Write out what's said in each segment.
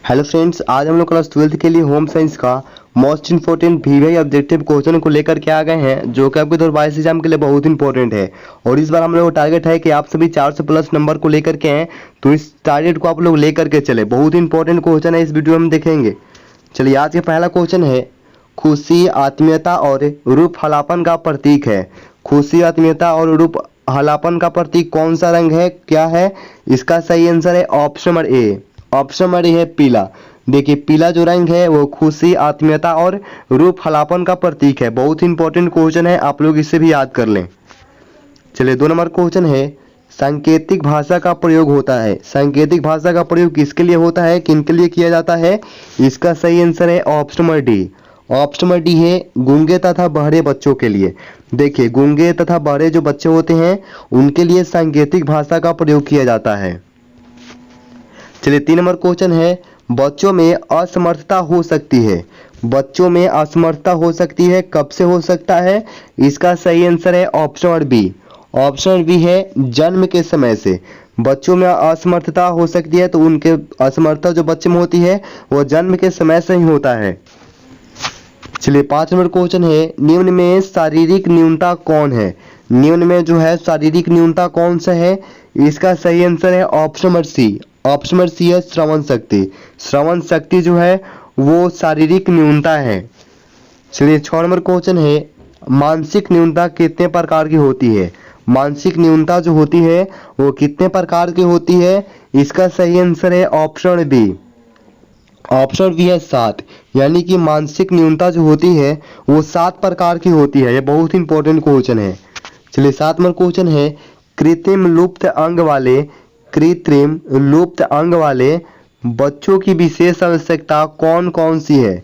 Hello friends, आज हम लोग क्लास 12th के लिए होम साइंस का most important VVI objective question को लेकर के आ गए हैं, जो कि आपके 2022 एग्जाम के लिए बहुत इंपॉर्टेंट है। और इस बार हम लोग का टारगेट है कि आप सभी 400 प्लस नंबर को लेकर के आए, तो इस टारगेट को आप लोग लेकर के चले। बहुत इंपॉर्टेंट क्वेश्चन है, इस वीडियो में देखेंगे। चलिए, आज का पहला क्वेश्चन है, खुशी, आत्मीयता और रूप हलापन का प्रतीक है। खुशी, आत्मीयता और रूप हलापन का प्रतीक कौन सा रंग है, क्या है? इसका सही आंसर है option number A. Option number A है पीला। देखिए, पीला जो रंग है वो खुशी, आत्मीयता और रूप हलापन का प्रतीक है। बहुत इंपॉर्टेंट क्वेश्चन है, आप लोग इसे भी याद कर लें। चलिए, 2 नंबर क्वेश्चन है, सांकेतिक भाषा का प्रयोग होता है। सांकेतिक भाषा का प्रयोग किसके लिए होता है, किनके लिए किया जाता है? इसका सही आंसर है option number D. Option number D है गूंगे तथा बहरे बच्चों के लिए। देखिए, गूंगे तथा बहरे जो बच्चे होते हैं उनके लिए सांकेतिक भाषा का प्रयोग किया जाता है। चलिए, 3 नंबर क्वेश्चन है, बच्चों में असमर्थता हो सकती है। बच्चों में असमर्थता हो सकती है, कब से हो सकता है? इसका सही आंसर है option number B. Option number B है जन्म के समय से। बच्चों में असमर्थता हो सकती है, तो उनके असमर्थता जो बच्चे में होती है वो जन्म के समय से ही होता है। चलिए, 5 नंबर क्वेश्चन है, निम्न में शारीरिक न्यूनता कौन है? निम्न में जो है शारीरिक न्यूनता कौन सा है? इसका सही आंसर है option number C. Option number C है श्रवण शक्ति। श्रवण शक्ति जो है वो शारीरिक न्यूनता है। चलिए, 6 नंबर क्वेश्चन है, मानसिक न्यूनता कितने प्रकार की होती है? मानसिक न्यूनता जो होती है वो कितने प्रकार की होती है? इसका सही आंसर है ऑप्शन बी। ऑप्शन बी है 7। यानी कि मानसिक न्यूनता जो होती है वो 7 प्रकार की होती है। ये बहुत इंपॉर्टेंट क्वेश्चन है। चलिए, 7 नंबर क्वेश्चन है, कृत्रिम लुप्त अंग वाले बच्चों की विशेष आवश्यकता कौन कौन सी है?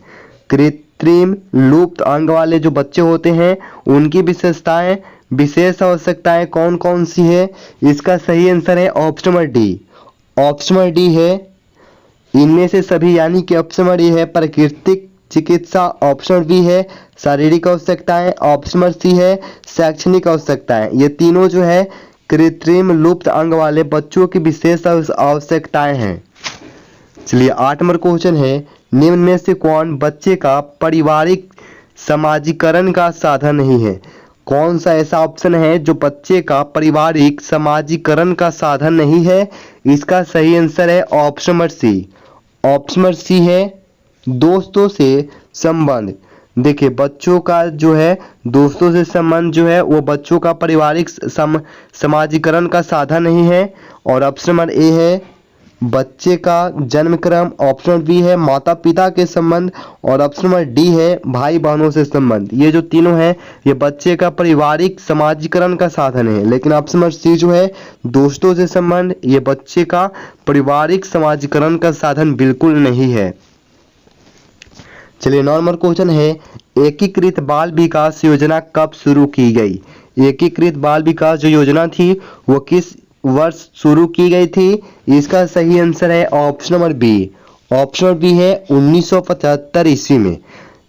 कृत्रिम लुप्त अंग वाले जो बच्चे होते हैं उनकी विशेष आवश्यकताएं कौन कौन सी है? इसका सही आंसर है option number D. Option number D है इनमें से सभी, यानी कि ऑप्शन नंबर ए है प्राकृतिक चिकित्सा। ऑप्शन बी है शारीरिक आवश्यकताएं। ऑप्शन नंबर सी है शैक्षणिक आवश्यकताएं। ये तीनों जो है कृत्रिम लुप्त अंग वाले बच्चों की विशेष आवश्यकताएं हैं। चलिए, 8 नंबर क्वेश्चन है, निम्न में से कौन बच्चे का पारिवारिक समाजीकरण का साधन नहीं है? कौन सा ऐसा ऑप्शन है जो बच्चे का पारिवारिक समाजीकरण का साधन नहीं है? इसका सही आंसर है option number C. Option number C है दोस्तों से संबंध। देखिए, बच्चों का जो है दोस्तों से संबंध जो है वो बच्चों का पारिवारिक समाजीकरण का साधन नहीं है। और ऑप्शन नंबर ए है बच्चे का जन्मक्रम। ऑप्शन बी है माता पिता के संबंध। और ऑप्शन नंबर डी है भाई बहनों से संबंध। ये जो तीनों हैं ये बच्चे का पारिवारिक समाजीकरण का साधन है। लेकिन ऑप्शन नंबर सी जो है दोस्तों से संबंध, ये बच्चे का पारिवारिक समाजीकरण का साधन बिल्कुल नहीं है। चलिए, 9 नंबर क्वेश्चन है, एकीकृत बाल विकास योजना कब शुरू की गई? एकीकृत बाल विकास जो योजना थी वो किस वर्ष शुरू की गई थी? इसका सही आंसर है option number B. Option number B है 1975 ईस्वी में।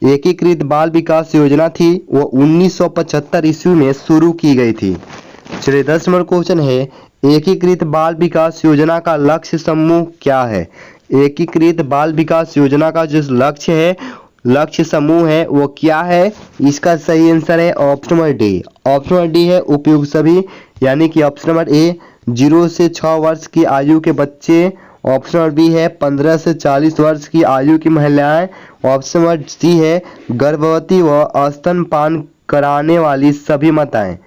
एकीकृत बाल विकास योजना थी वो 1975 ईस्वी में शुरू की गई थी। चलिए, 10 नंबर क्वेश्चन है, एकीकृत बाल विकास योजना का लक्ष्य समूह क्या है? एकीकृत बाल विकास योजना का जो लक्ष्य समूह है वो क्या है? इसका सही आंसर है option number D. Option number D है उपयुक्त सभी, यानी कि ऑप्शन नंबर ए 0 से 6 वर्ष की आयु के बच्चे। ऑप्शन नंबर बी है 15 से 40 वर्ष की आयु की महिलाएं। ऑप्शन नंबर सी है गर्भवती व स्तनपान कराने वाली सभी माताएं।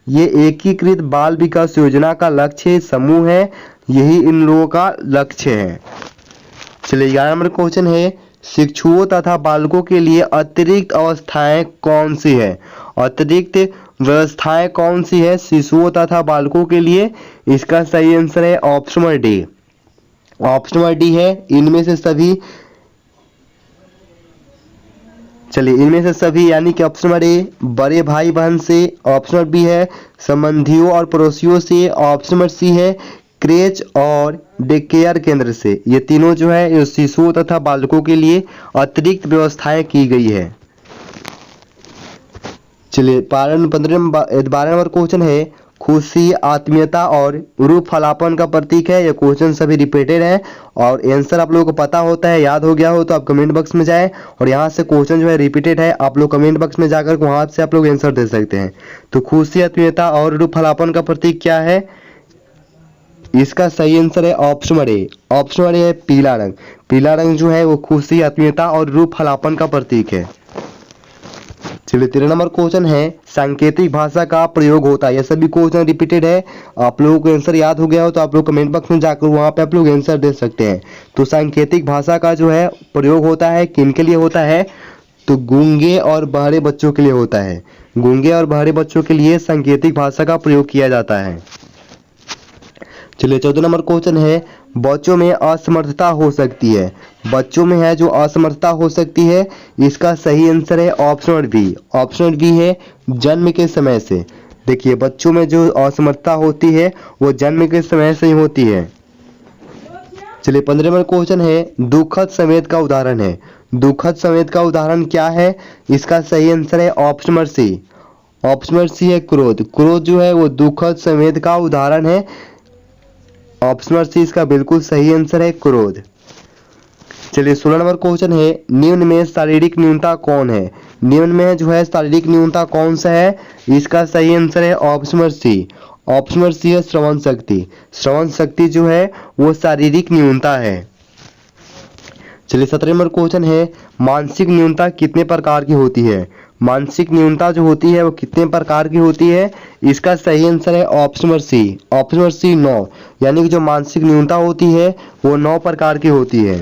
ये एकीकृत बाल विकास योजना का लक्ष्य समूह है, यही इन लोगों का लक्ष्य है। चलिए, 11 नंबर क्वेश्चन है, शिशुओं तथा बालकों के लिए अतिरिक्त अवस्थाएं कौन सी है? अतिरिक्त व्यवस्थाएं कौन सी है शिशुओं तथा बालकों के लिए? इसका सही आंसर है option number D. Option number D है इनमें से सभी। चलिए, इनमें से सभी, यानी कि ऑप्शन नंबर ए बड़े भाई बहन से। ऑप्शन नंबर बी है संबंधियों और पड़ोसियों से। ऑप्शन नंबर सी है क्रेच और डे केयर केंद्र से। ये तीनों जो है शिशुओं तथा बालकों के लिए अतिरिक्त व्यवस्थाएं की गई है। चलिए, 12 नंबर क्वेश्चन है, खुशी, आत्मीयता और रूप फलापन का प्रतीक है। ये क्वेश्चन सभी रिपीटेड है और आंसर आप लोगों को पता होता है, याद हो गया हो तो आप कमेंट बॉक्स में जाएं और यहाँ से क्वेश्चन जो है रिपीटेड है, आप लोग कमेंट बॉक्स में जाकर वहाँ से आप लोग आंसर दे सकते हैं। तो खुशी, आत्मीयता और रूप फलापन का प्रतीक क्या है? इसका सही आंसर है ऑप्शन ए। ऑप्शन ए है पीला रंग। पीला रंग जो है वो खुशी, आत्मीयता और रूप फलापन का प्रतीक है। चलिए 13 नंबर क्वेश्चन है, सांकेतिक भाषा का प्रयोग होता है। ये सभी क्वेश्चन रिपीटेड है, आप लोगों को आंसर याद हो गया हो तो आप लोग कमेंट बॉक्स में जाकर वहां पे आप लोग आंसर दे सकते हैं। तो सांकेतिक भाषा का जो है प्रयोग होता है किन के लिए होता है? तो गूंगे और बहरे बच्चों के लिए होता है। गूंगे और बहरे बच्चों के लिए सांकेतिक भाषा का प्रयोग किया जाता है। चलिए 14 नंबर क्वेश्चन है, बच्चों में असमर्थता हो सकती है। बच्चों में है जो असमर्थता हो सकती है, इसका सही आंसर है ऑप्शन बी। ऑप्शन बी है जन्म के समय से। देखिए बच्चों में जो असमर्थता होती है वो जन्म के समय से ही होती है। चलिए 15 नंबर क्वेश्चन है, दुखद संवेद का उदाहरण है। दुखद संवेद का उदाहरण क्या है? इसका सही आंसर है ऑप्शन सी। ऑप्शन सी है क्रोध। क्रोध जो है वो दुखद संवेद का उदाहरण है। ऑप्शन सी इसका बिल्कुल सही आंसर है क्रोध। चलिए 16 नंबर क्वेश्चन है, निम्न में शारीरिक न्यूनता कौन है? निम्न में जो है शारीरिक न्यूनता कौन सा है? इसका सही आंसर है ऑप्शन सी। ऑप्शन सी है श्रवण शक्ति। श्रवण शक्ति जो है वो शारीरिक न्यूनता है। चलिए 17 नंबर क्वेश्चन है, मानसिक न्यूनता कितने प्रकार की होती है? मानसिक न्यूनता जो होती है वो कितने प्रकार की होती है? इसका सही आंसर है ऑप्शन सी। ऑप्शन सी 9, यानी कि जो मानसिक न्यूनता होती है वो 9 प्रकार की होती है।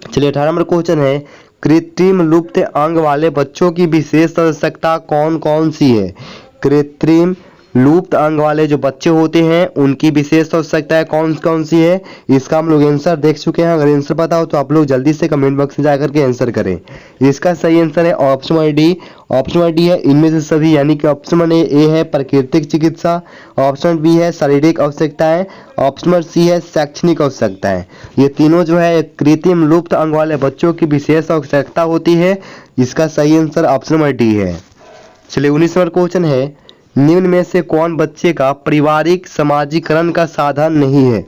चलिए 18 नंबर क्वेश्चन है, कृत्रिम लुप्त अंग वाले बच्चों की विशेष आवश्यकता कौन कौन सी है? कृत्रिम लुप्त अंग वाले जो बच्चे होते हैं उनकी विशेष आवश्यकताएं कौन कौन सी है? इसका हम लोग आंसर देख चुके हैं। अगर आंसर पता हो तो आप लोग जल्दी से कमेंट बॉक्स में जाकर के आंसर करें। इसका सही आंसर है ऑप्शन डी। ऑप्शन डी है इनमें से सभी, यानी कि ऑप्शन ए है प्राकृतिक चिकित्सा, ऑप्शन बी है शारीरिक आवश्यकताएं, ऑप्शन सी है शैक्षणिक आवश्यकताएं। ये तीनों जो है कृत्रिम लुप्त अंग वाले बच्चों की विशेष आवश्यकता होती है। इसका सही आंसर ऑप्शन डी है। चलिए 19 नंबर क्वेश्चन है, निम्न में से कौन बच्चे का पारिवारिक समाजीकरण का साधन नहीं है?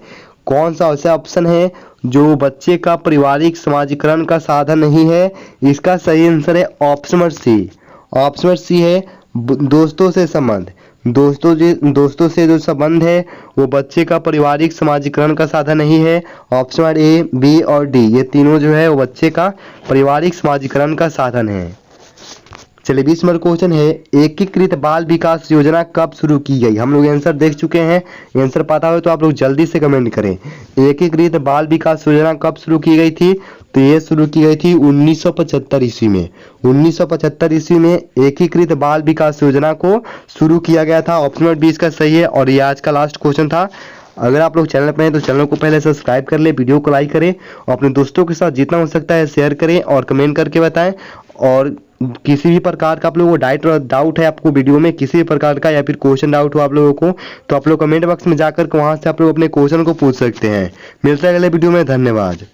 कौन सा ऐसा ऑप्शन है जो बच्चे का पारिवारिक समाजीकरण का साधन नहीं है? इसका सही आंसर है ऑप्शन सी। ऑप्शन सी है दोस्तों से संबंध। दोस्तों से जो संबंध है वो बच्चे का पारिवारिक समाजीकरण का साधन नहीं है। ऑप्शन ए, बी और डी ये तीनों जो है वो बच्चे का पारिवारिक समाजीकरण का साधन है। चलिए 20 नंबर क्वेश्चन है, एकीकृत बाल विकास योजना कब शुरू की गई? हम लोग आंसर देख चुके हैं, आंसर पता हो तो आप लोग जल्दी से कमेंट करें। एकीकृत बाल विकास योजना कब शुरू की गई थी? तो ये शुरू की गई थी 1975 ईस्वी में। 1975 ईस्वी में एकीकृत बाल विकास योजना को शुरू किया गया था। ऑप्शन बी इसका सही है और ये आज का लास्ट क्वेश्चन था। अगर आप लोग चैनल पर हैं तो चैनल को पहले सब्सक्राइब कर ले, वीडियो को लाइक करें और अपने दोस्तों के साथ जितना हो सकता है शेयर करें और कमेंट करके बताएं। और किसी भी प्रकार का आप लोगों को डाउट है आपको वीडियो में किसी भी प्रकार का या फिर क्वेश्चन डाउट हो आप लोगों को तो आप लोग कमेंट बॉक्स में जाकर वहां से आप लोग अपने क्वेश्चन को पूछ सकते हैं। मिलते हैं अगले वीडियो में, धन्यवाद।